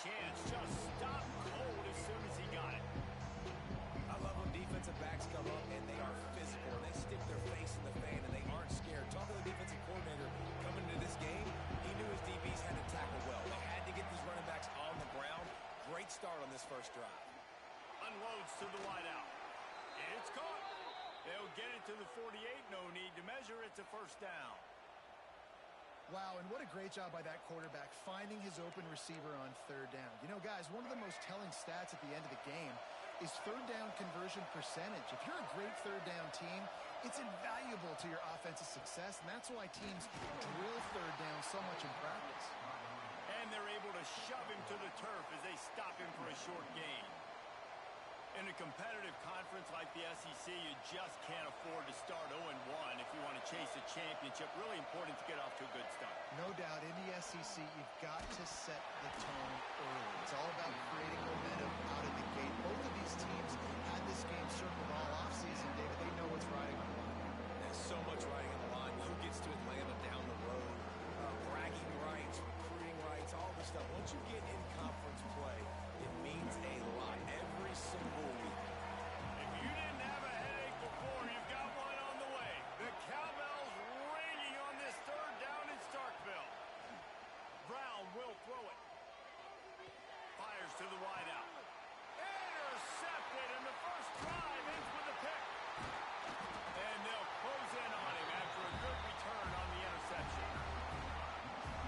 chance. Just stopped cold as soon as he got it. I love when defensive backs come up and they are physical and they stick their face in the fan and they aren't scared. Talking to the defensive coordinator coming into this game, he knew his DBs had to tackle well. They had to get these running backs on the ground. Great start on this first drive. Unloads to the wideout. It's caught. They'll get it to the 48. No need to measure. It's a first down. Wow, and what a great job by that quarterback finding his open receiver on third down. You know, guys, one of the most telling stats at the end of the game is third down conversion percentage. If you're a great third down team, it's invaluable to your offensive success, and that's why teams drill third down so much in practice. And they're able to shove him to the turf as they stop him for a short gain. In a competitive conference like the SEC, you just can't afford to start 0-1 if you want to chase a championship. Really important to get off to a good start. No doubt, in the SEC, you've got to set the tone early. It's all about creating momentum out of the gate. Both of these teams had this game circled all offseason, David. They know what's riding on the line. There's so much riding on the line. Who gets to Atlanta down the road? Bragging rights, recruiting rights, all this stuff. Once you get in conference play, it means a lot every single week. If you didn't have a headache before, you've got one on the way. The cowbell's ringing on this third down in Starkville. Brown will throw it. Fires to the wideout. Intercepted, and the first drive ends with a pick. And they'll close in on him after a good return on the interception.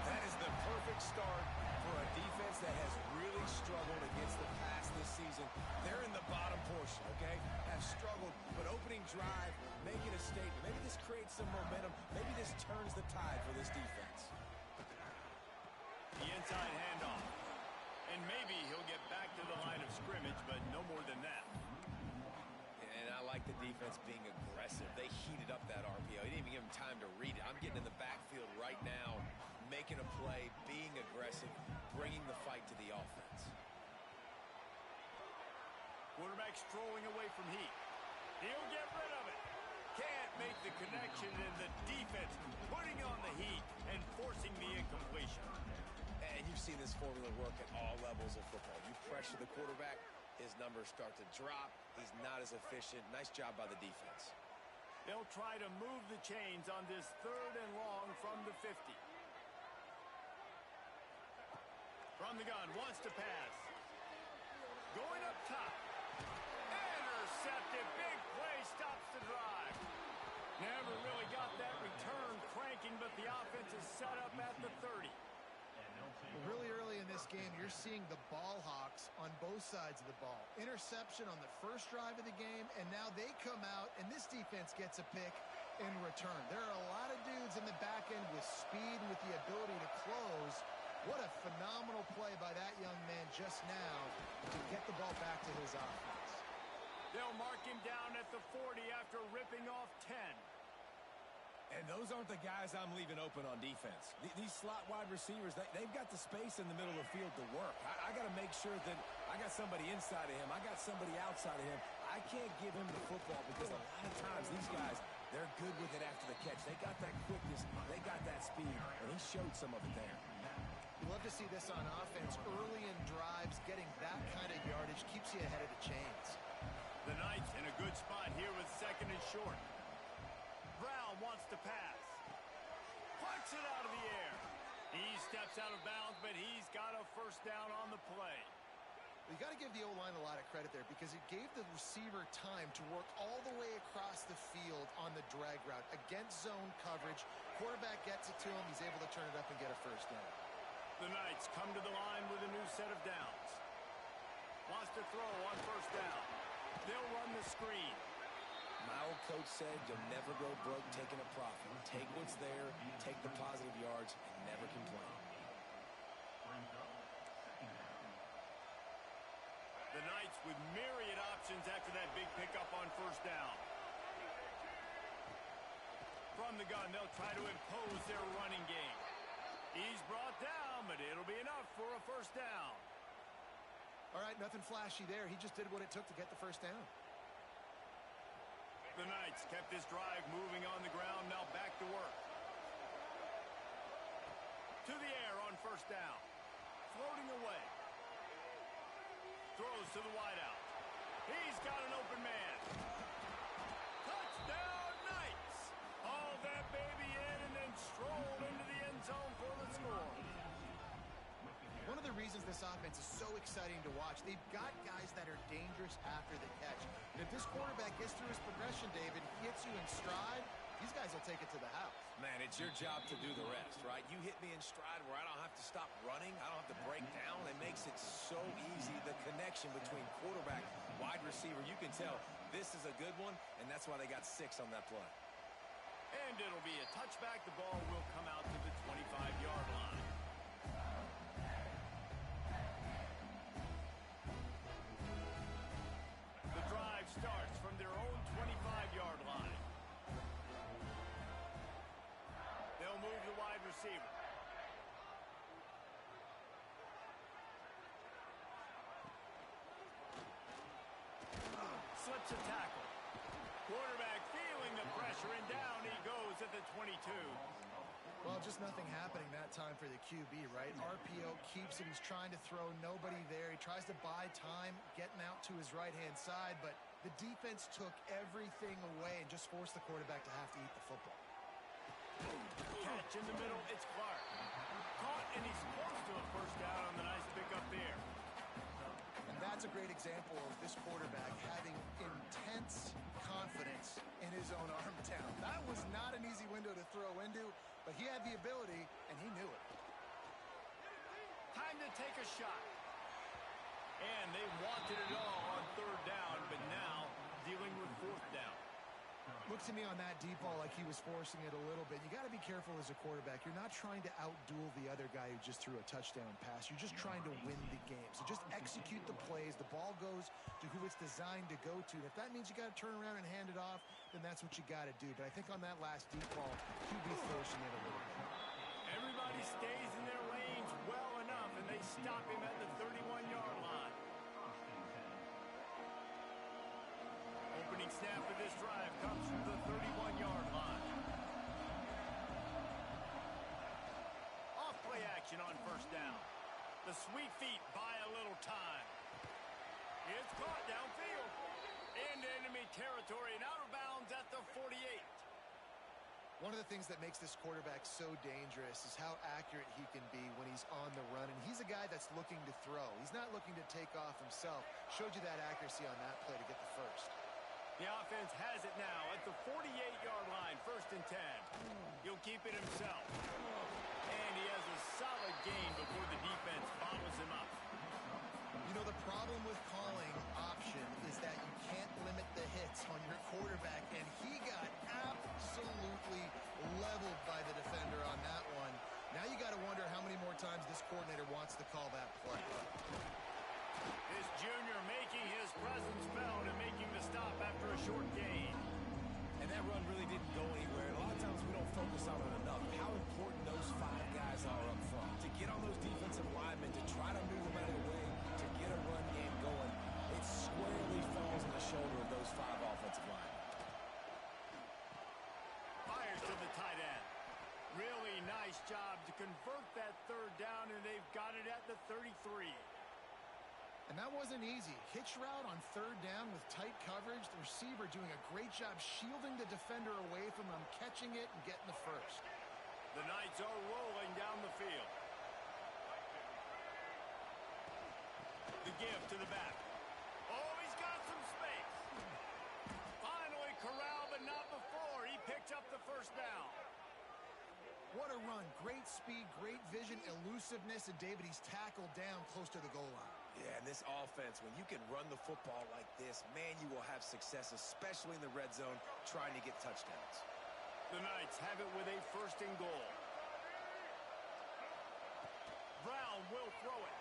That is the perfect start for a defense that has really struggled against the pass this season. They're in the bottom portion, okay? Have struggled, but opening drive, making a statement. Maybe this creates some momentum. Maybe this turns the tide for this defense. The inside handoff. And maybe he'll get back to the line of scrimmage, but no more than that. And I like the defense being aggressive. They heated up that RPO. He didn't even give him time to read it. I'm getting in the backfield right now, making a play, being aggressive, bringing the fight to the offense. Quarterback strolling away from heat. He'll get rid of it. Can't make the connection, and the defense putting on the heat and forcing the incompletion. And you've seen this formula work at all levels of football. You pressure the quarterback, his numbers start to drop. He's not as efficient. Nice job by the defense. They'll try to move the chains on this third and long from the 50. From the gun, wants to pass. Going up top. Intercepted. Big play, stops the drive. Never really got that return cranking, but the offense is set up at the 30. Really early in this game, you're seeing the ball hawks on both sides of the ball. Interception on the first drive of the game, and now they come out, and this defense gets a pick in return. There are a lot of dudes in the back end with speed and with the ability to close. What a phenomenal play by that young man just now to get the ball back to his offense. They'll mark him down at the 40 after ripping off 10. And those aren't the guys I'm leaving open on defense. These slot wide receivers, they've got the space in the middle of the field to work. I got to make sure that I got somebody inside of him. I got somebody outside of him. I can't give him the football because a lot of times these guys, they're good with it after the catch. They got that quickness. They got that speed, and he showed some of it there. You love to see this on offense. Early in drives, getting that kind of yardage keeps you ahead of the chains. The Knights in a good spot here with second and short. Brown wants to pass. Punts it out of the air. He steps out of bounds, but he's got a first down on the play. You got to give the O-line a lot of credit there because it gave the receiver time to work all the way across the field on the drag route against zone coverage. Quarterback gets it to him. He's able to turn it up and get a first down. The Knights come to the line with a new set of downs. Wants to throw on first down. They'll run the screen. My old coach said you'll never go broke taking a profit. Take what's there, take the positive yards, and never complain. The Knights with myriad options after that big pickup on first down. From the gun, they'll try to impose their running game. He's brought down, but it'll be enough for a first down. All right, nothing flashy there. He just did what it took to get the first down. The Knights kept this drive moving on the ground, now back to work. To the air on first down. Floating away. throws to the wideout. He's got an open man. Touchdown, Knights! Hauled that baby in and then strolled into the end zone for the score. One of the reasons this offense is so exciting to watch, they've got guys that are dangerous after the catch. And if this quarterback gets through his progression, David, hits you in stride, these guys will take it to the house. Man, it's your job to do the rest, right? You hit me in stride where I don't have to stop running. I don't have to break down. It makes it so easy. The connection between quarterback, wide receiver, you can tell this is a good one, and that's why they got 6 on that play. And it'll be a touchback. The ball will come out to the 25-yard line. The drive starts from their own 25-yard line. They'll move the wide receiver. Slips a tackle. Quarterback feeling the pressure, and down he goes at the 22. Well, just nothing happening that time for the QB, right? RPO keeps him. He's trying to throw, nobody there. He tries to buy time, getting out to his right-hand side, but the defense took everything away and just forced the quarterback to have to eat the football. Catch in the middle, it's Clark. Caught, and he's close to a first down on the nice pickup there. And that's a great example of this quarterback having intense confidence in his own arm talent. That was not an easy window to throw into, but he had the ability, and he knew it. Time to take a shot. And they wanted it all on third down, but now dealing with fourth down. Looks to me on that deep ball like he was forcing it a little bit. You got to be careful as a quarterback. You're not trying to outduel the other guy who just threw a touchdown pass. You're just trying to win the game. So just execute the plays. The ball goes to who it's designed to go to. And if that means you got to turn around and hand it off, then that's what you got to do. But I think on that last deep ball, QB forcing it a little bit. Everybody stays in their range well enough, and they stop him at the 31-yard line. Opening snap of this drive comes from the 31-yard line. Off play action on first down. The sweet feet buy a little time. It's caught downfield. Into enemy territory and out of bounds at the 48. One of the things that makes this quarterback so dangerous is how accurate he can be when he's on the run. And he's a guy that's looking to throw. He's not looking to take off himself. Showed you that accuracy on that play to get the first. The offense has it now at the 48-yard line, 1st and 10. He'll keep it himself. And he has a solid gain before the defense bottles him up. You know, the problem with calling option is that you can't limit the hits on your quarterback, and he got absolutely leveled by the defender on that one. Now you got to wonder how many more times this coordinator wants to call that play. This junior making his presence felt and making the stop after a short gain. And that run really didn't go anywhere. And a lot of times we don't focus on it enough. How important those 5 guys are up front. To get on those defensive linemen, to try to move them out of the way, to get a run game going, it squarely falls on the shoulder of those 5 offensive linemen. Fires to the tight end. Really nice job to convert that third down, and they've got it at the 33. And that wasn't easy. Hitch route on third down with tight coverage. The receiver doing a great job shielding the defender away from him, catching it and getting the first. The Knights are rolling down the field. The give to the back. Oh, he's got some space. Finally corralled, but not before. He picked up the first down. What a run. Great speed, great vision, elusiveness, and David, he's tackled down close to the goal line. Yeah, and this offense, when you can run the football like this, man, you will have success, especially in the red zone, trying to get touchdowns. The Knights have it with a 1st and goal. Brown will throw it.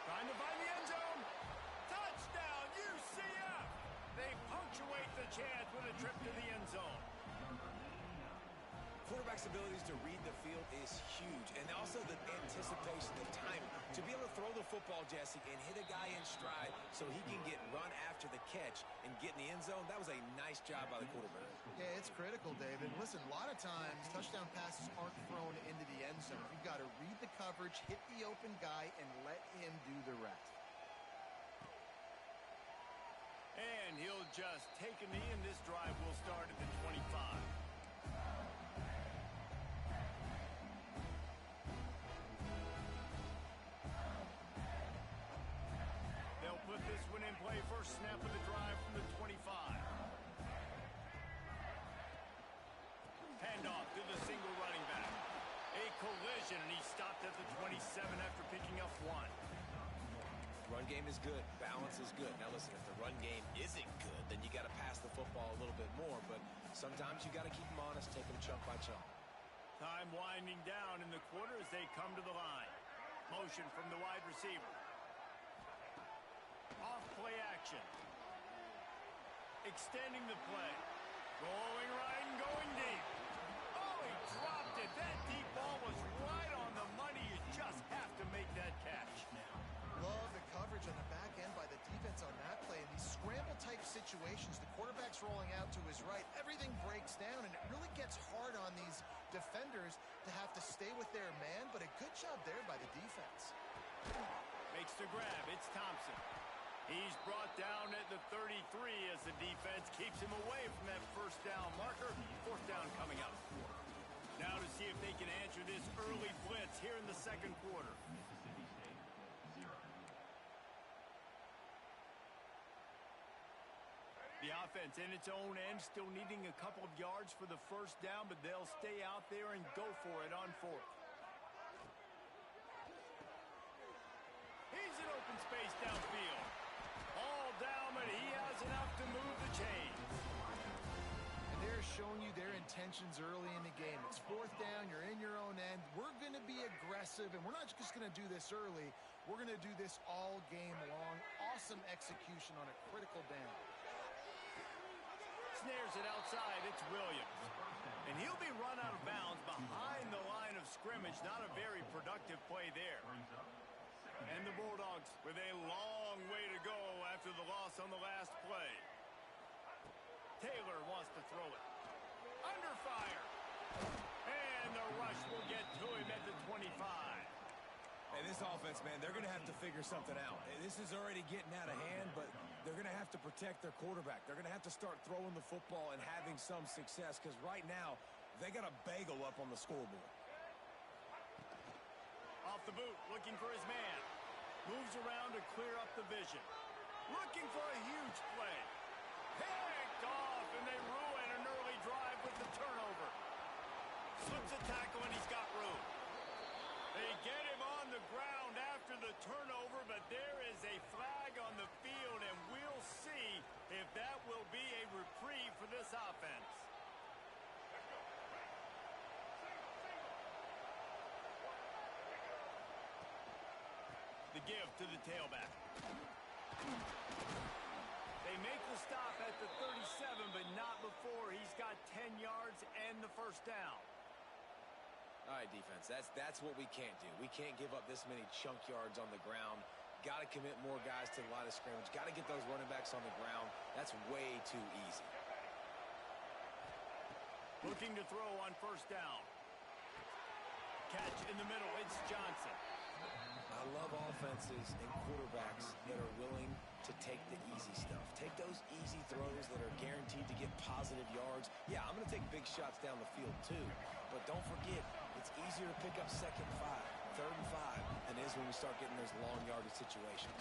Trying to find the end zone. Touchdown, UCF! They punctuate the chance with a trip to the end zone. Quarterback's abilities to read the field is huge, and also the anticipation, the timing. To be able to throw the football, Jesse, and hit a guy in stride so he can get run after the catch and get in the end zone, that was a nice job by the quarterback. Yeah, it's critical, David. Listen, a lot of times touchdown passes aren't thrown into the end zone. You've got to read the coverage, hit the open guy, and let him do the rest. And he'll just take a knee, and this drive will start at the 25. They'll put this one in play. First snap of the drive from the 25. Handoff to the single running back. A collision, and he stopped at the 27 after picking up one. Run game is good. Balance is good. Now listen, if the run game isn't good, then you got to pass the football a little bit more. But sometimes you got to keep them honest, take them chunk by chunk. Time winding down in the quarter as they come to the line. Motion from the wide receiver. Off play action. Extending the play. Going right and going deep. Oh, he dropped it. That deep ball was right on the money. You just have to make that catch. Love the coverage on the back end by the defense on that play. In these scramble-type situations, the quarterback's rolling out to his right. Everything breaks down, and it really gets hard on these defenders to have to stay with their man, but a good job there by the defense. Makes the grab. It's Thompson. He's brought down at the 33 as the defense keeps him away from that first down marker. Fourth down coming up. Now to see if they can answer this early blitz here in the second quarter. The offense in its own end still needing a couple of yards for the first down, but they'll stay out there and go for it on fourth. He's in open space downfield. All down, but he has enough to move the chains. And they're showing you their intentions early in the game. It's fourth down, you're in your own end. We're going to be aggressive, and we're not just going to do this early. We're going to do this all game long. Awesome execution on a critical down. Snares it outside. It's Williams. And he'll be run out of bounds behind the line of scrimmage. Not a very productive play there. And the Bulldogs with a long way to go after the loss on the last play. Taylor wants to throw it. Under fire. And the rush will get to him at the 25. And this offense, man, they're going to have to figure something out. This is already getting out of hand, but they're going to have to protect their quarterback. They're going to have to start throwing the football and having some success because right now they got a bagel up on the scoreboard. Off the boot, looking for his man. Moves around to clear up the vision. Looking for a huge play. Picked off, and they ruin an early drive with the turnover. Slips a tackle, and he's got room. They get him on the ground after the turnover, but there is a flag on the field, and we'll see if that will be a reprieve for this offense. The give to the tailback. They make the stop at the 37, but not before he's got 10 yards and the first down. All right, defense, that's what we can't do. We can't give up this many chunk yards on the ground. Got to commit more guys to the line of scrimmage. Got to get those running backs on the ground. That's way too easy. Looking to throw on first down. Catch in the middle. It's Johnson. I love offenses and quarterbacks that are willing to take the easy stuff. Take those easy throws that are guaranteed to get positive yards. Yeah, I'm going to take big shots down the field too. But don't forget, it's easier to pick up second and 5, third and 5 than it is when we start getting those long yardage situations.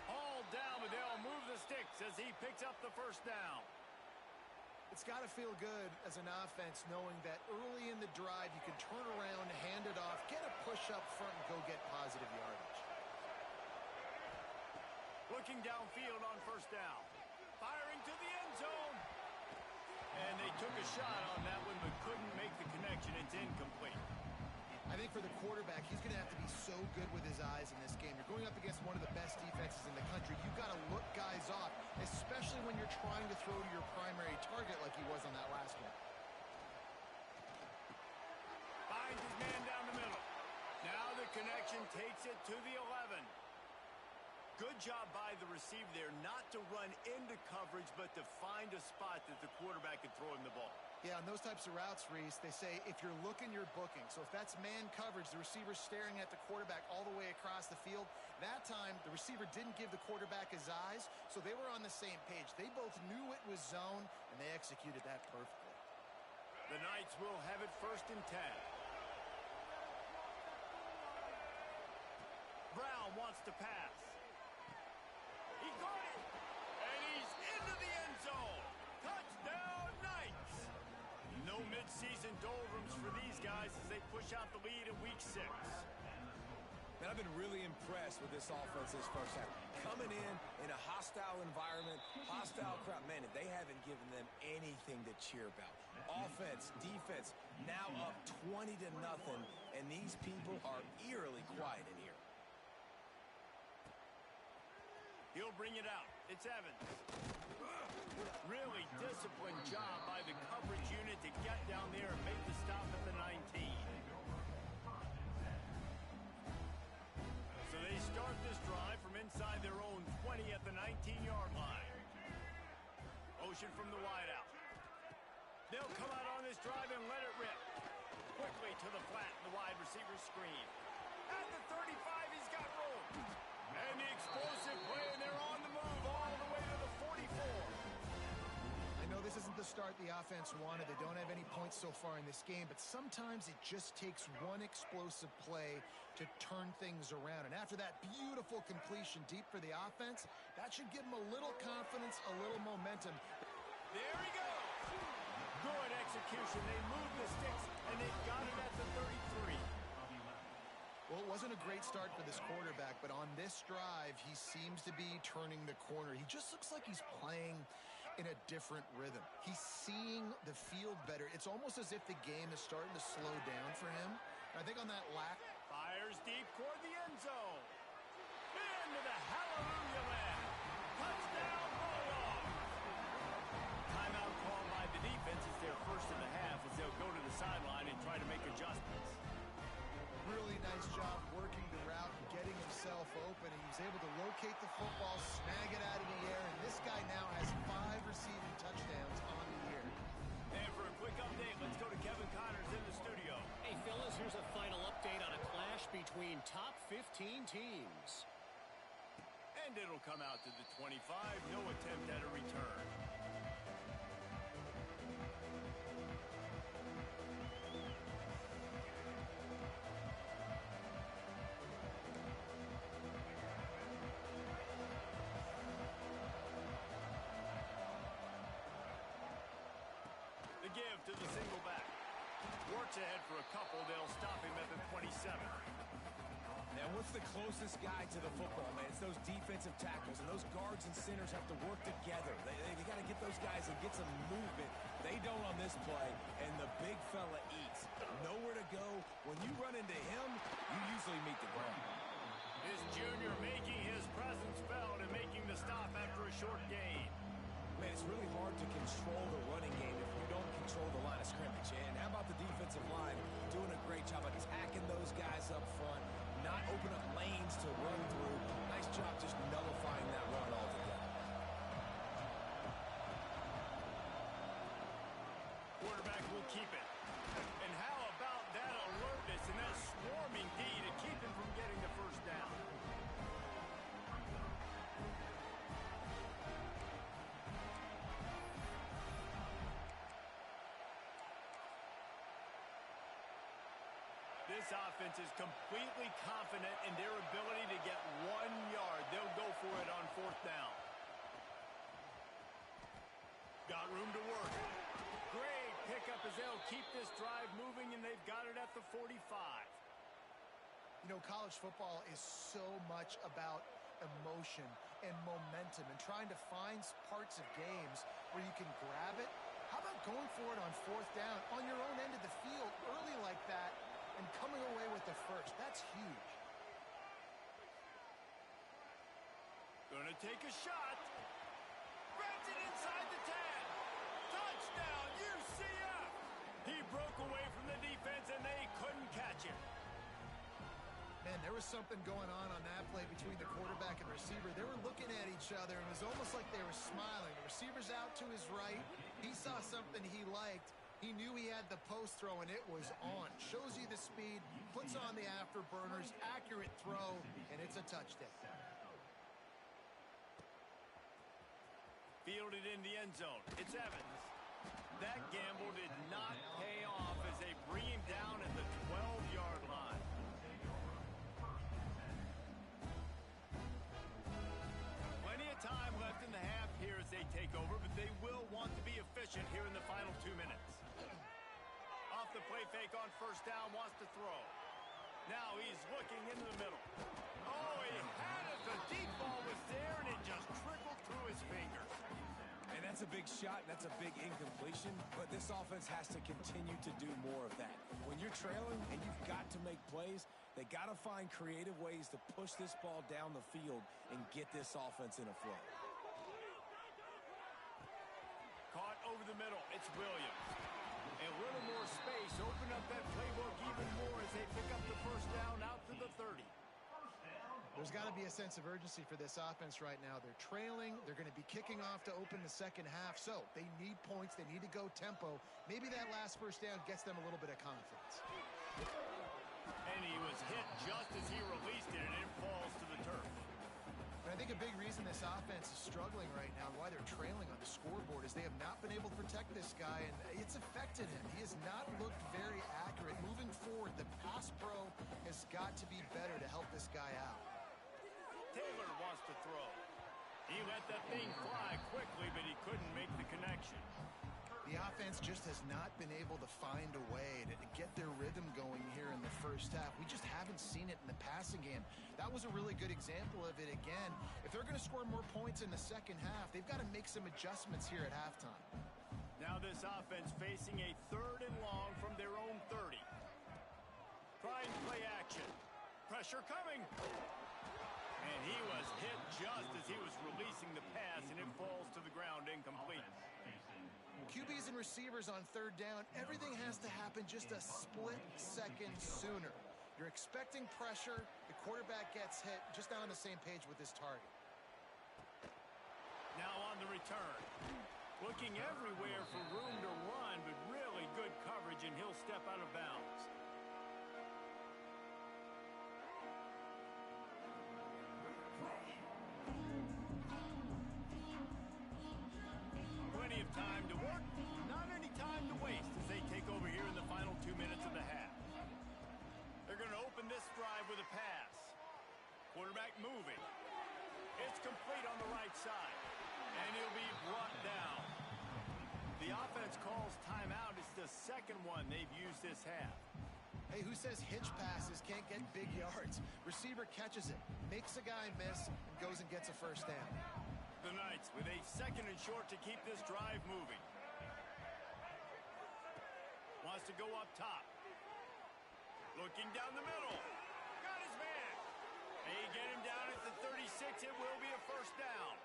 All down, but they'll move the sticks as he picks up the first down. It's got to feel good as an offense knowing that early in the drive you can turn around, hand it off, get a push up front, and go get positive yardage. Looking downfield on first down. Firing to the end zone. And they took a shot on that one but couldn't make the connection. It's incomplete. I think for the quarterback, he's going to have to be so good with his eyes in this game. You're going up against one of the best defenses in the country. You've got to look guys off, especially when you're trying to throw to your primary target like he was on that last one. Finds his man down the middle. Now the connection takes it to the 11. Good job by the receiver there not to run into coverage, but to find a spot that the quarterback could throw him the ball. Yeah, on those types of routes, Reese, they say if you're looking, you're booking. So if that's man coverage, the receiver's staring at the quarterback all the way across the field. That time, the receiver didn't give the quarterback his eyes, so they were on the same page. They both knew it was zone, and they executed that perfectly. The Knights will have it 1st and 10. Brown wants to pass. He got it, and he's into the end zone. Touchdown, Knights! No midseason doldrums for these guys as they push out the lead in Week 6. Man, I've been really impressed with this offense this first half. Coming in a hostile environment, hostile crowd, man, they haven't given them anything to cheer about. Offense, defense, now up 20-0, and these people are eerily quiet in here. He'll bring it out. It's Evans. Really disciplined job by the coverage unit to get down there and make the stop at the 19. So they start this drive from inside their own 20 at the 19-yard line. Motion from the wideout. They'll come out on this drive and let it rip. Quickly to the flat, the wide receiver screen. At the 35, he's got room. And the explosive play, and they're on the move all the way to the 44. I know this isn't the start the offense wanted. They don't have any points so far in this game, but sometimes it just takes one explosive play to turn things around. And after that beautiful completion deep for the offense, that should give them a little confidence, a little momentum. There he goes. Good execution. They moved the sticks, and they've got it at the 33. Well, it wasn't a great start for this quarterback, but on this drive, he seems to be turning the corner. He just looks like he's playing in a different rhythm. He's seeing the field better. It's almost as if the game is starting to slow down for him. I think on that last... Fires deep toward the end zone. Into the hallelujah land. Touchdown, Bulldogs. Timeout called by the defense. It's their first of the half as they'll go to the sideline and try to make adjustments. Really nice job working the route and getting himself open. He was able to locate the football, snag it out of the air, and this guy now has 5 receiving touchdowns on the year. And for a quick update, let's go to Kevin Connors in the studio. Hey, fellas, here's a final update on a clash between top 15 teams. And it'll come out to the 25. No attempt at a return. The give to the single back. Works ahead for a couple. They'll stop him at the 27. Now, what's the closest guy to the football, man? It's those defensive tackles, and those guards and centers have to work together. They got to get those guys and get some movement. They don't on this play, and the big fella eats. Nowhere to go. When you run into him, you usually meet the ground. His junior making his presence felt and making the stop after a short gain. Man, it's really hard to control the running game if you don't control the line of scrimmage. And how about the defensive line doing a great job attacking those guys up front, not open up lanes to run through. Nice job just nullifying that run altogether. Quarterback will keep it. And how about that alertness and that swarming D to keep him from getting the first down? This offense is completely confident in their ability to get 1 yard. They'll go for it on 4th down. Got room to work. Great pickup as they'll keep this drive moving, and they've got it at the 45. You know, college football is so much about emotion and momentum and trying to find parts of games where you can grab it. How about going for it on 4th down on your own end of the field early like that and coming away with the first? That's huge. Gonna take a shot. Grabs it inside the 10. Touchdown, UCF! He broke away from the defense, and they couldn't catch him. Man, there was something going on that play between the quarterback and receiver. They were looking at each other, and it was almost like they were smiling. The receiver's out to his right. He saw something he liked, He knew he had the post throw, and it was on. Shows you the speed, puts on the afterburners, accurate throw, and it's a touchdown. Fielded in the end zone. It's Evans. That gamble did not pay off as they bring him down at the 12-yard line. Plenty of time left in the half here as they take over, but they will want to be efficient here in the final 2 minutes. Off the play fake on first down, wants to throw. Now he's looking into the middle. Oh, he had it. The deep ball was there, and it just trickled through his fingers. And that's a big shot, and that's a big incompletion, but this offense has to continue to do more of that. When you're trailing and you've got to make plays, they got to find creative ways to push this ball down the field and get this offense in a flow. Caught over the middle. It's Williams. A little more space. Open up that playbook even more as they pick up the first down out to the 30. There's got to be a sense of urgency for this offense right now. They're trailing. They're going to be kicking off to open the second half. So they need points. They need to go tempo. Maybe that last first down gets them a little bit of confidence. And he was hit just as he released it, and it falls to the turf. But I think a big reason this offense is struggling right now and why they're trailing on the scoreboard is they have not been able to protect this guy, and it's affected him. He has not looked very accurate. Moving forward, the pass pro has got to be better to help this guy out. Taylor wants to throw. He let that thing fly quickly, but he couldn't make the connection. The offense just has not been able to find a way to get their rhythm going here in the first half. We just haven't seen it in the passing game. That was a really good example of it again. If they're going to score more points in the second half, they've got to make some adjustments here at halftime. Now this offense facing a 3rd and long from their own 30. Trying play action. Pressure coming. And he was hit just as he was releasing the pass, and it falls to the ground incomplete. QBs and receivers on 3rd down, everything has to happen just a split second sooner. You're expecting pressure, the quarterback gets hit, just not on the same page with his target. Now on the return. Looking everywhere for room to run, but really good coverage, and he'll step out of bounds. Plenty of time to work, not any time to waste as they take over here in the final 2 minutes of the half. They're going to open this drive with a pass. Quarterback moving. It's complete on the right side, and he'll be brought down. The offense calls timeout. It's the second one they've used this half. Hey, who says hitch passes can't get big yards? Receiver catches it, makes a guy miss, and goes and gets a first down. The Knights with a 2nd and short to keep this drive moving. Wants to go up top. Looking down the middle. Got his man. They get him down at the 36. It will be a first down.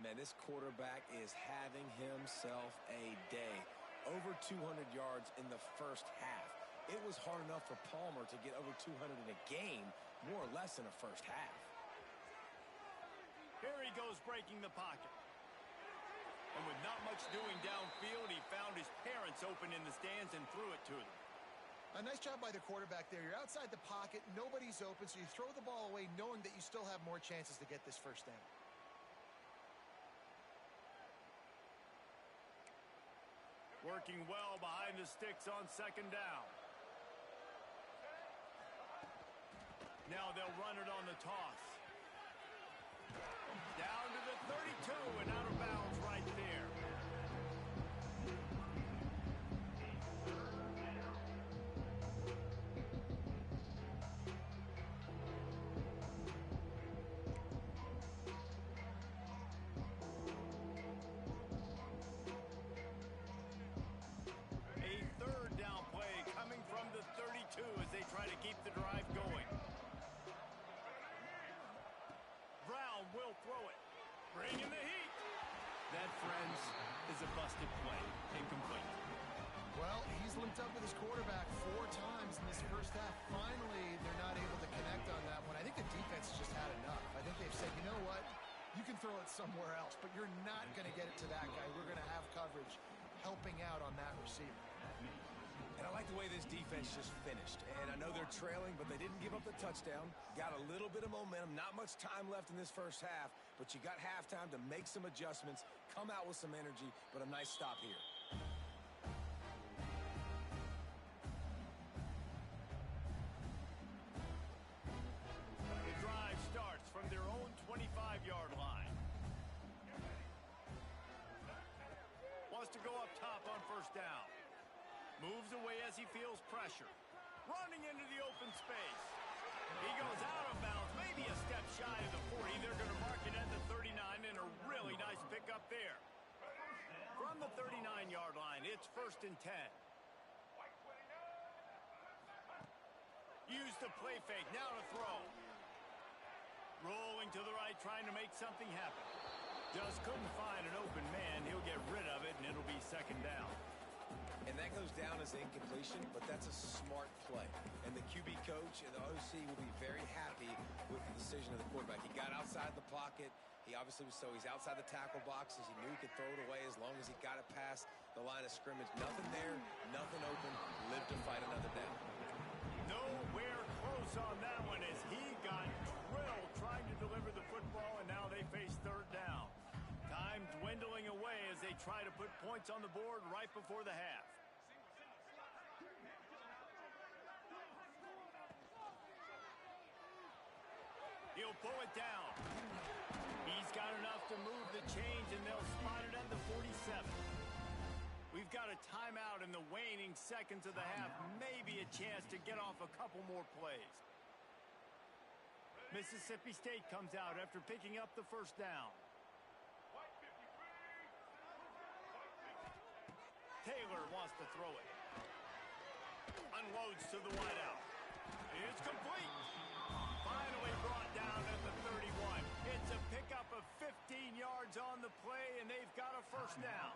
Man, this quarterback is having himself a day. Over 200 yards in the first half. It was hard enough for Palmer to get over 200 in a game, more or less in a first half. Here he goes breaking the pocket. And with not much doing downfield, he found his parents open in the stands and threw it to them. A nice job by the quarterback there. You're outside the pocket, nobody's open, so you throw the ball away knowing that you still have more chances to get this first down. Working well behind the sticks on 2nd down. Now they'll run it on the toss. Down to the 32 and out of bounds right there. A 3rd down play coming from the 32 as they try to keep the drive going. Brown will throw it. Bringing the heat. That, friends, is a busted play. Incomplete. Well, he's linked up with his quarterback 4 times in this first half. Finally, they're not able to connect on that one. I think the defense has just had enough. I think they've said, you know what? You can throw it somewhere else, but you're not going to get it to that guy. We're going to have coverage. helping out on that receiver. And I like the way this defense just finished. And I know they're trailing, but they didn't give up the touchdown. Got a little bit of momentum. Not much time left in this first half, but you got halftime to make some adjustments, come out with some energy, but a nice stop here. The drive starts from their own 25-yard line. Wants to go up top on first down. Moves away as he feels pressure. Running into the open space. He goes out of bounds, maybe a step shy of the 40. They're going to mark it at the 39, and a really nice pickup there. From the 39-yard line, it's 1st and 10. Use the play fake, now to throw. Rolling to the right, trying to make something happen. Just couldn't find an open man. He'll get rid of it, and it'll be 2nd down. And that goes down as incompletion, but that's a smart play. And the QB coach and the OC will be very happy with the decision of the quarterback. He got outside the pocket. He's outside the tackle boxes. He knew he could throw it away as long as he got it past the line of scrimmage. Nothing there, nothing open. Lived to fight another down. Nowhere close on that one as he got drilled trying to deliver the football, and now they face 3rd down. Time dwindling away as they try to put points on the board right before the half. He'll pull it down. He's got enough to move the chains, and they'll spot it at the 47. We've got a timeout in the waning seconds of the half. Maybe a chance to get off a couple more plays. Mississippi State comes out after picking up the 1st down. Taylor wants to throw it. Unloads to the wideout. It's complete. Finally brought down at the 31. It's a pickup of 15 yards on the play, and they've got a 1st down.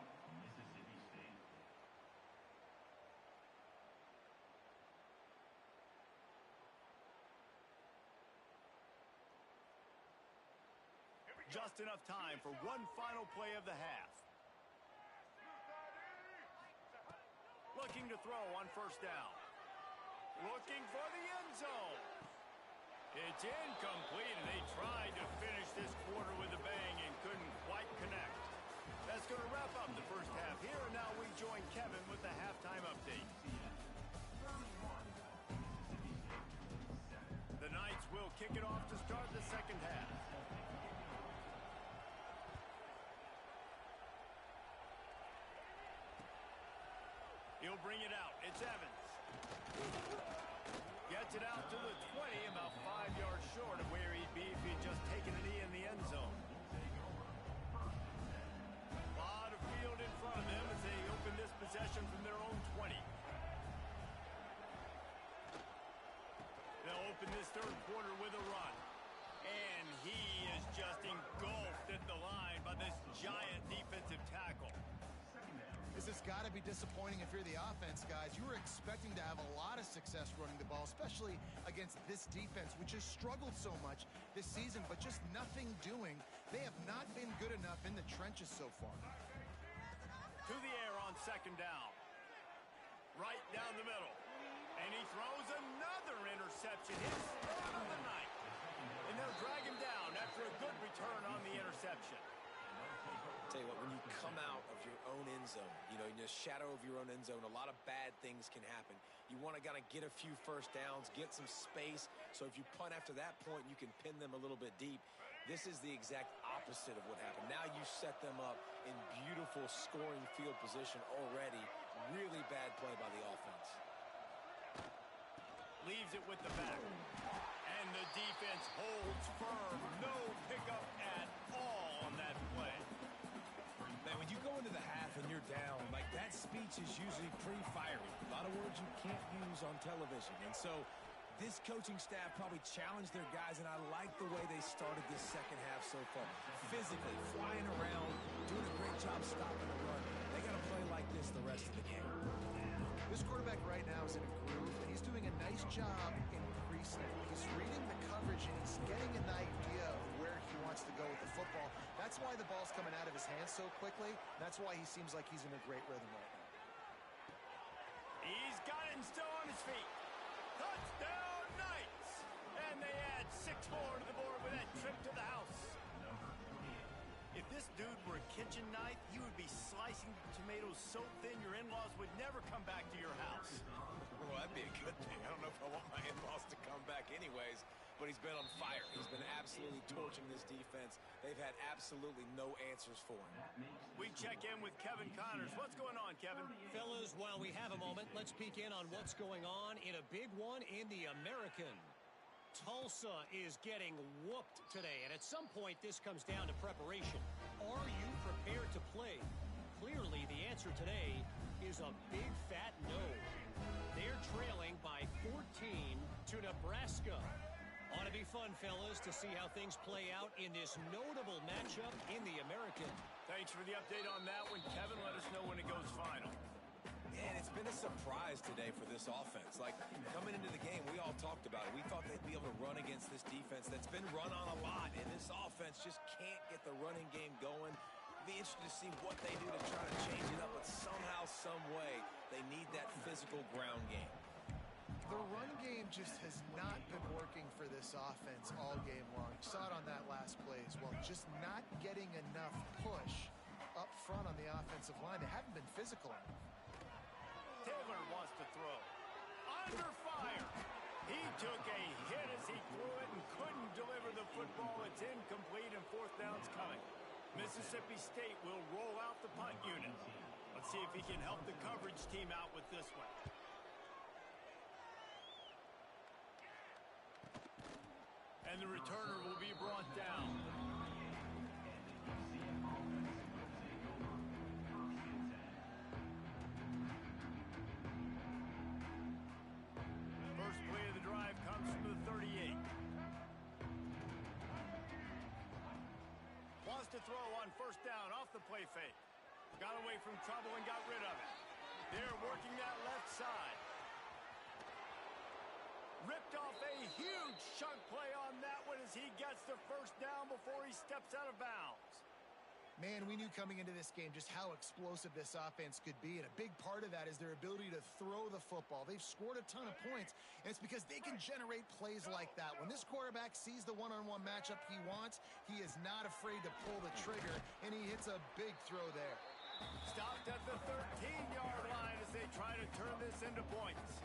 Just enough time for one final play of the half. Looking to throw on 1st down. Looking for the end zone. It's incomplete, and they tried to finish this quarter with a bang and couldn't quite connect. That's going to wrap up the first half here, and now we join Kevin with the halftime update. The Knights will kick it off to start the 2nd half. He'll bring it out. It's Evans. Gets it out to the 20, about 5 yards short of where he'd be if he'd just taken a knee in the end zone. A lot of field in front of them as they open this possession from their own 20. They'll open this 3rd quarter with a run. And he is just engulfed at the line by this giant defensive tackle. This has got to be disappointing if you're the offense, guys. You were expecting to have a lot of success running the ball, especially against this defense, which has struggled so much this season, but just nothing doing. They have not been good enough in the trenches so far. To the air on 2nd down. Right down the middle. And he throws another interception. His 3rd of the night. And they'll drag him down after a good return on the interception. Tell you what, when you come out of your own end zone, in the shadow of your own end zone, a lot of bad things can happen. You want to kind of get a few 1st downs, get some space, so if you punt after that point, you can pin them a little bit deep. This is the exact opposite of what happened. Now you set them up in beautiful scoring field position already. Really bad play by the offense. Leaves it with the back. And the defense holds firm. No pickup at all on that play. Man, when you go into the half and you're down, like that speech is usually pretty fiery. A lot of words you can't use on television. And so this coaching staff probably challenged their guys, and I like the way they started this 2nd half so far. Physically, flying around, doing a great job stopping the run. They got to play like this the rest of the game. This quarterback right now is in a groove, and he's doing a nice job increasing it. He's reading the coverage, and he's getting an idea of where he wants to go with the football. That's why the ball's coming out of his hands so quickly. That's why he seems like he's in a great rhythm right now. He's got it and still on his feet. Touchdown, Knights! And they add 6 more to the board with that trip to the house. If this dude were a kitchen knife, he would be slicing tomatoes so thin your in-laws would never come back to your house. Well, that'd be a good thing. I don't know if I want my in-laws to come back anyways, but he's been on fire. He's been absolutely torching this defense. They've had absolutely no answers for him. We check in with Kevin Connors. What's going on, Kevin? Fellas, while we have a moment, let's peek in on what's going on in a big one in the American. Tulsa is getting whooped today, and at some point this comes down to preparation. Are you prepared to play? Clearly, the answer today is a big fat no. They're trailing by 14 to Nebraska. Ought to be fun, fellas, to see how things play out in this notable matchup in the American. Thanks for the update on that one, Kevin. Let us know when it goes final. And it's been a surprise today for this offense. Like, coming into the game, we all talked about it. We thought they'd be able to run against this defense that's been run on a lot, and this offense just can't get the running game going. Be interested to see what they do to try to change it up, but somehow, some way, they need that physical ground game. The run game just has not been working for this offense all game long. You saw it on that last play as well. Just not getting enough push up front on the offensive line. They haven't been physical enough. Taylor wants to throw. Under fire. He took a hit as he threw it and couldn't deliver the football. It's incomplete and 4th down's coming. Mississippi State will roll out the punt unit. Let's see if he can help the coverage team out with this one. And the returner will be brought down. First play of the drive comes from the 38. Wants to throw on 1st down off the play fake. Got away from trouble and got rid of it. They're working that left side. Ripped off a huge chunk play on that one as he gets the 1st down before he steps out of bounds. Man, we knew coming into this game just how explosive this offense could be, and a big part of that is their ability to throw the football. They've scored a ton of points, and it's because they can generate plays like that. When this quarterback sees the one-on-one matchup he wants, he is not afraid to pull the trigger, and he hits a big throw there. Stopped at the 13-yard line as they try to turn this into points.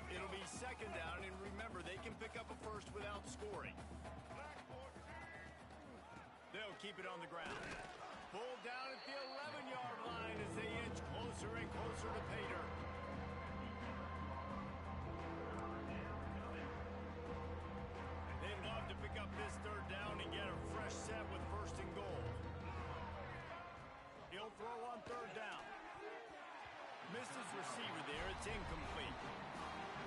It'll be 2nd down, and remember, they can pick up a first without scoring. They'll keep it on the ground. Pulled down at the 11-yard line as they inch closer and closer to pay dirt. They'd love to pick up this 3rd down and get a fresh set with 1st and goal. He'll throw on 3rd down. Missed his receiver there. It's incomplete.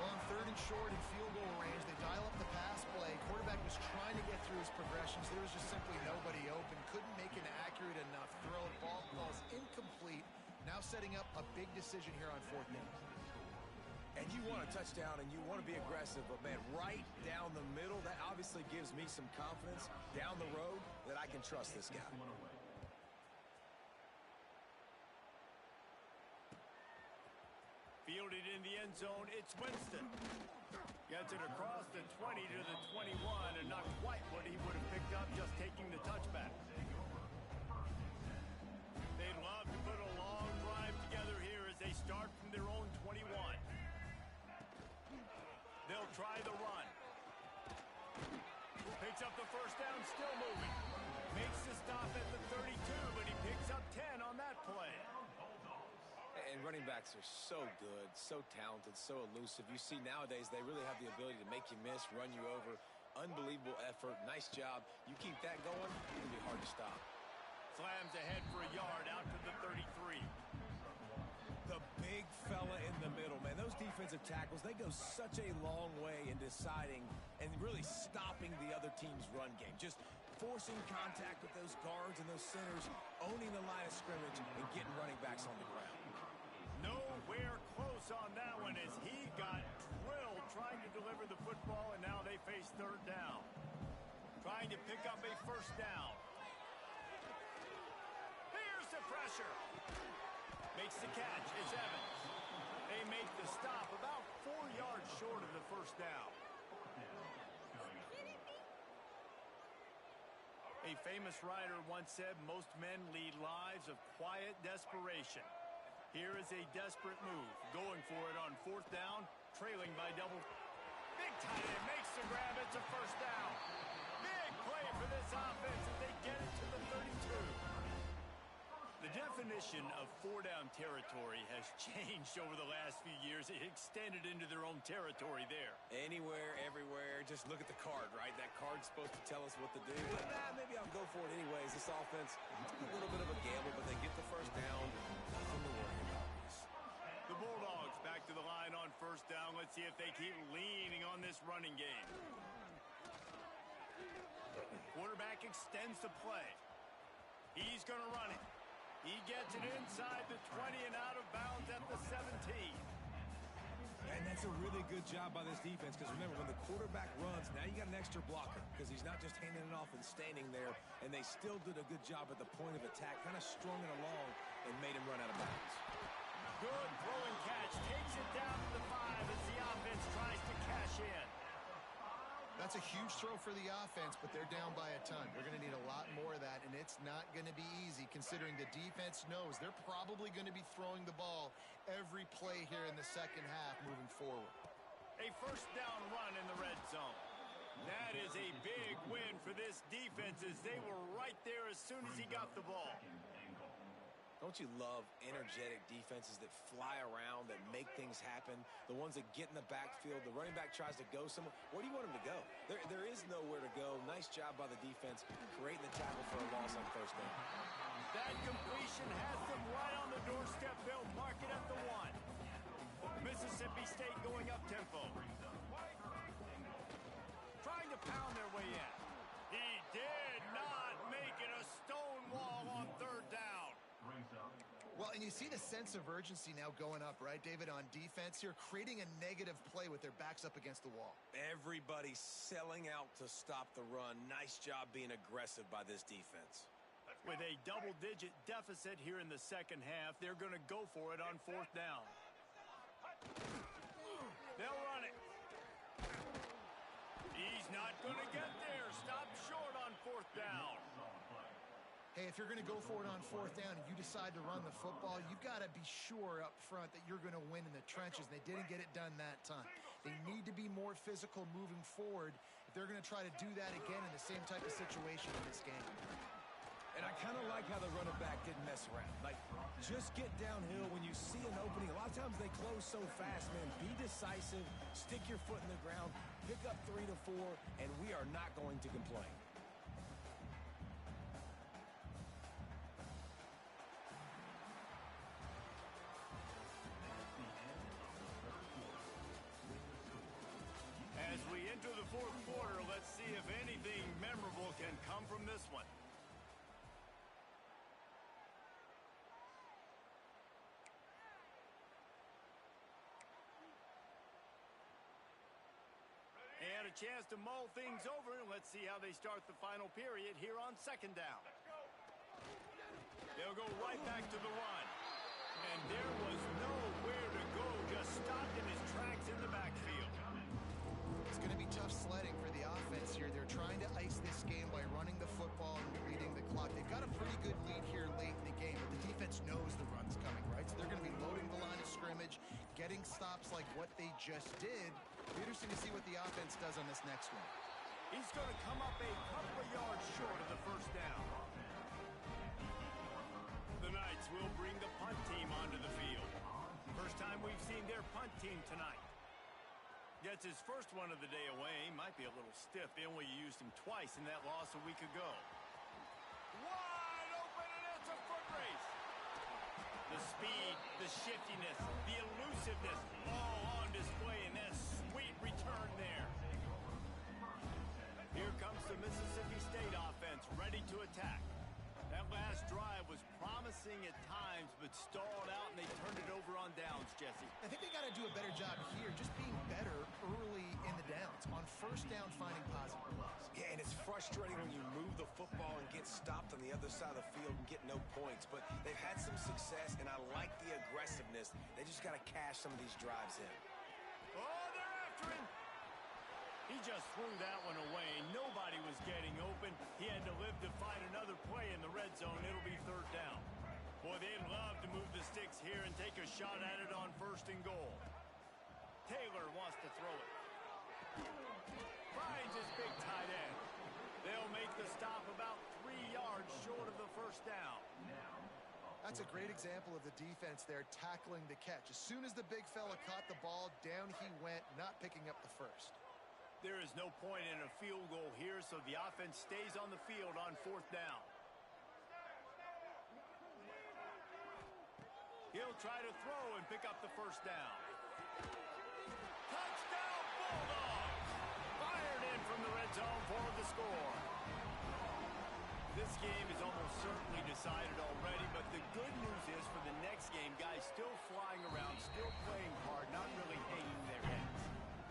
Well, on 3rd and short and field goal range, they dial up the pass play. Quarterback was trying to get through his progressions. There was just simply nobody open. Couldn't make an accurate enough throw. Ball falls incomplete. Now setting up a big decision here on 4th down. And you want a touchdown and you want to be aggressive, but man, right down the middle, that obviously gives me some confidence down the road that I can trust this guy. Fielded in the end zone, it's Winston. Gets it across the 20 to the 21, and not quite what he would have picked up just taking the touchback. They'd love to put a long drive together here as they start from their own 21. They'll try the run. Picks up the 1st down, still moving. Makes the stop at the 32, but he picks up 10 on that play. And running backs are so good, so talented, so elusive. You see nowadays they really have the ability to make you miss, run you over. Unbelievable effort. Nice job. You keep that going, it's going to be hard to stop. Slams ahead for a yard out to the 33. The big fella in the middle, man. Those defensive tackles, they go such a long way in deciding and really stopping the other team's run game. Just forcing contact with those guards and those centers, owning the line of scrimmage, and getting running backs on the ground. Nowhere close on that one as he got drilled trying to deliver the football, and now they face 3rd down. Try trying to pick up a first down. Here's the pressure. Makes the catch. It's Evans. They make the stop about 4 yards short of the first down. A famous writer once said most men lead lives of quiet desperation. Here is a desperate move, going for it on fourth down, trailing by double. Big tight end makes the grab. It's a first down. Big play for this offense as they get it to the 32. The definition of four-down territory has changed over the last few years. It extended into their own territory there. Anywhere, everywhere. Just look at the card, right? That card's supposed to tell us what to do. But maybe I'll go for it anyways. This offense, a little bit of a gamble, but they get the first down. Nothing to worry about. The Bulldogs back to the line on first down. Let's see if they keep leaning on this running game. Quarterback extends the play. He's going to run it. He gets it inside the 20 and out of bounds at the 17. And that's a really good job by this defense because remember, when the quarterback runs, now you got an extra blocker because he's not just handing it off and standing there, and they still did a good job at the point of attack, kind of strung it along and made him run out of bounds. Good throw and catch. Takes it down to the 5 as the offense tries to cash in. That's a huge throw for the offense, but they're down by a ton. They're going to need a lot more of that, and it's not going to be easy considering the defense knows they're probably going to be throwing the ball every play here in the second half moving forward. A first down run in the red zone. That is a big win for this defense as they were right there as soon as he got the ball. Don't you love energetic defenses that fly around, that make things happen? The ones that get in the backfield, the running back tries to go somewhere. Where do you want him to go? There is nowhere to go. Nice job by the defense, creating the tackle for a loss on first down. That completion has them right on the doorstep. They'll mark it at the 1. Mississippi State going up tempo. Trying to pound their way in. He did not make it. A stone wall on third down. Well, and you see the sense of urgency now going up, right, David, on defense here, creating a negative play with their backs up against the wall. Everybody's selling out to stop the run. Nice job being aggressive by this defense. With a double-digit deficit here in the second half, they're going to go for it on fourth down. They'll run it. He's not going to get there. Stop short on fourth down. Hey, if you're going to go for it on fourth down and you decide to run the football, you've got to be sure up front that you're going to win in the trenches. They didn't get it done that time. They need to be more physical moving forward if they're going to try to do that again in the same type of situation in this game. And I kind of like how the running back didn't mess around. Like, just get downhill when you see an opening. A lot of times they close so fast, man. Be decisive, stick your foot in the ground, pick up 3 to 4, and we are not going to complain. As we enter the fourth quarter, let's see if anything memorable can come from this one. And a chance to mull things over. Let's see how they start the final period here on second down. They'll go right back to the run. And there was nowhere to go, just stopped in his tracks in the backfield. It's going to be tough sledding for the offense here. They're trying to ice this game by running the football and depleting the clock. They've got a pretty good lead here late in the game, but the defense knows the run's coming, right? So they're going to be loading the line of scrimmage, getting stops like what they just did. It'll be interesting to see what the offense does on this next one. He's going to come up a couple of yards short of the first down. The Knights will bring the punt team onto the field. First time we've seen their punt team tonight. Gets his first one of the day away. Might be a little stiff. They only used him twice in that loss a week ago. Wide open, and it's a foot race. The speed, the shiftiness, the elusiveness, all on display in that sweet return there. Here comes the Mississippi State offense, ready to attack. That last drive was promising at times, but stalled out, and they turned it over on downs, Jesse. I think they got to do a better job here, just being better early in the downs, on first down finding positive plays. Yeah, and it's frustrating when you move the football and get stopped on the other side of the field and get no points. But they've had some success, and I like the aggressiveness. They just got to cash some of these drives in. Oh, they're after him. He just threw that one away. Nobody was getting open. He had to live to find another play in the red zone. It'll be third down. Boy, they'd love to move the sticks here and take a shot at it on first and goal. Taylor wants to throw it. Finds his big tight end. They'll make the stop about 3 yards short of the first down. That's a great example of the defense there tackling the catch. As soon as the big fella caught the ball, down he went, not picking up the first. There is no point in a field goal here, so the offense stays on the field on fourth down. He'll try to throw and pick up the first down. Touchdown, Bulldogs! Fired in from the red zone for the score. This game is almost certainly decided already, but the good news is for the next game, guys still flying around, still playing hard, not really hanging their heads.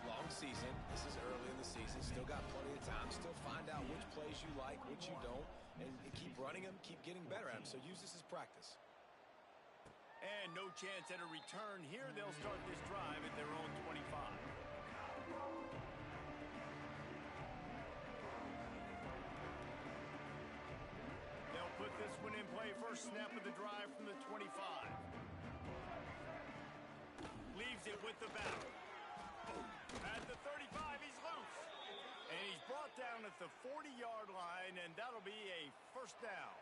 Long season. This is early in the season. Still got plenty of time. Still find out which plays you like, which you don't, and keep running them, keep getting better at them. So use this as practice. And no chance at a return here. They'll start this drive at their own 25. They'll put this one in play. First snap of the drive from the 25. Leaves it with the back. At the 35, he's loose. And he's brought down at the 40-yard line, and that'll be a first down.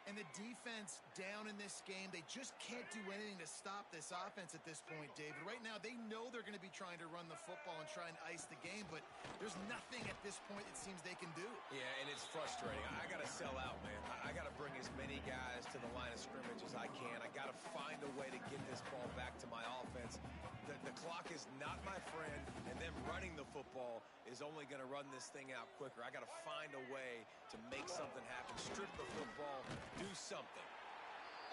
And the defense down in this game, they just can't do anything to stop this offense at this point, David. Right now, they know they're going to be trying to run the football and try and ice the game, but there's nothing at this point it seems they can do. Yeah, and it's frustrating. I got to sell out, man. I got to bring as many guys to the line of scrimmage as I can. I got to find a way to get this ball back to my offense. The clock is not my friend, and them running the football is only going to run this thing out quicker. I got to find a way to make something happen. Strip the football, do something.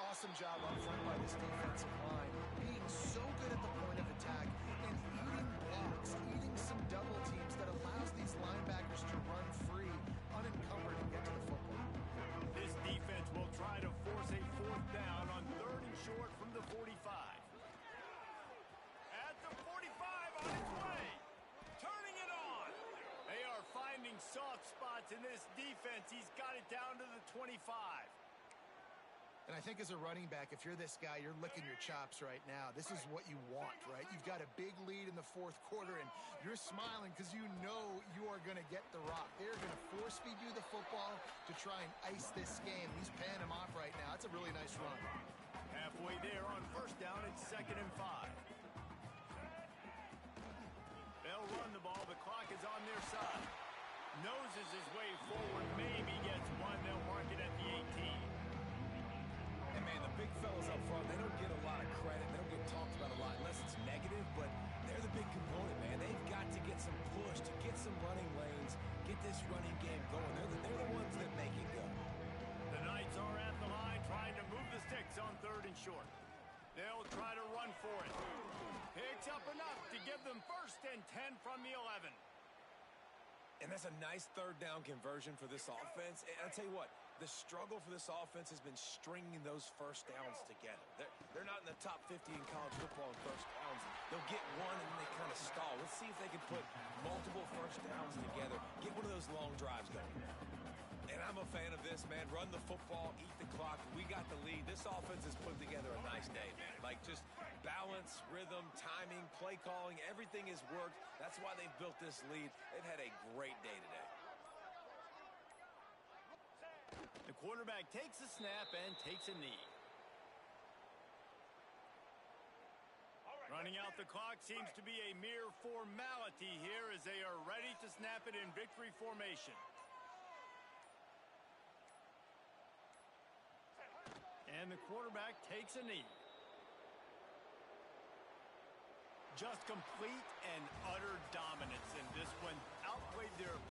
Awesome job up front by this defensive line, being so good at the point of attack and eating blocks, eating some double teams that allows these linebackers to run free, unencumbered, and get to the football. This defense will try to force a fourth down on third and short from the 45. At the 45, on its way. Turning it on. They are finding soft spots in this defense. He's got it down to the 25. And I think as a running back, if you're this guy, you're licking your chops right now. This is what you want, right? You've got a big lead in the fourth quarter, and you're smiling because you know you are going to get the rock. They're going to force feed you the football to try and ice this game. He's paying him off right now. That's a really nice run. Halfway there on first down, it's 2nd and 5. They'll run the ball. The clock is on their side. Noses his way forward. Maybe gets one. They'll mark it at the 18. And, man, the big fellas up front, they don't get a lot of credit. They don't get talked about a lot unless it's negative, but they're the big component, man. They've got to get some push, to get some running lanes, get this running game going. They're the ones that make it go. The Knights are at the line trying to move the sticks on third and short. They'll try to run for it. Picks up enough to give them 1st and 10 from the 11. And that's a nice third down conversion for this offense. And I'll tell you what, the struggle for this offense has been stringing those first downs together. They're not in the top 50 in college football in first downs. They'll get one and then they kind of stall. Let's see if they can put multiple first downs together, get one of those long drives going. And I'm a fan of this, man. Run the football, eat the clock. We got the lead. This offense has put together a nice day, man. Like just balance, rhythm, timing, play calling, everything has worked. That's why they've built this lead. They've had a great day today. The quarterback takes a snap and takes a knee. Running out the clock seems to be a mere formality here as they are ready to snap it in victory formation. And the quarterback takes a knee. Just complete and utter dominance in this one. Outplayed their